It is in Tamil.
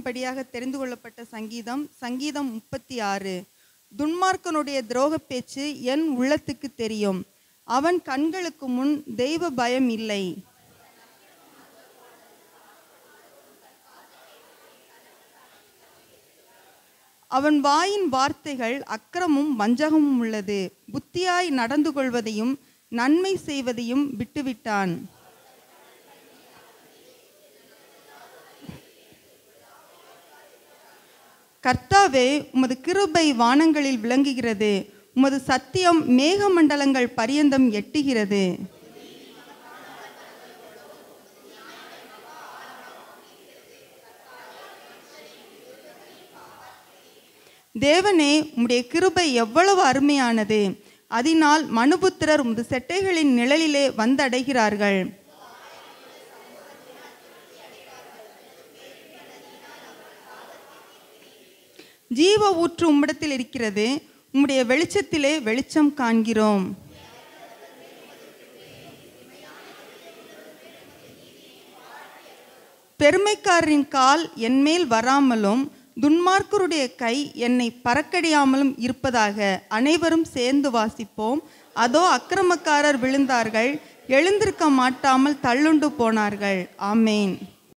பாடும்படியாக தெரிந்து கொள்ளப்பட்ட சங்கீதம். சங்கீதம் 36. துன்மார்க்கனுடைய துரோக பேச்சு என் உள்ளத்துக்கு தெரியும். அவன் கண்களுக்கு முன் தெய்வ பயம் இல்லை. அவன் வாயின் வார்த்தைகள் அக்கிரமும் வஞ்சகமும் உள்ளது. புத்தியாய் நடந்து கொள்வதையும் நன்மை செய்வதையும் விட்டுவிட்டான். கர்த்தாவே, உமது கிருபை வானங்களில் விளங்குகிறது. உமது சத்தியம் மேகமண்டலங்கள் பரியந்தம் எட்டுகிறது. தேவனே, உம்முடைய கிருபை எவ்வளவு அருமையானது! அதனால் மனுபுத்திரர் உமது செட்டைகளின் நிழலிலே வந்தடைகிறார்கள். ஜீவ ஊற்று உம்மிடத்தில் இருக்கிறது. உம்முடைய வெளிச்சத்திலே வெளிச்சம் காண்கிறோம். பெருமைக்காரரின் கால் என்மேல் வராமலும் துன்மார்க்கருடைய கை என்னை பறக்கடியாமலும் இருப்பதாக. அனைவரும் சேர்ந்து வாசிப்போம். அதோ அக்கிரமக்காரர் விழுந்தார்கள், எழுந்திருக்க மாட்டாமல் தள்ளுண்டு போனார்கள். ஆமேன்.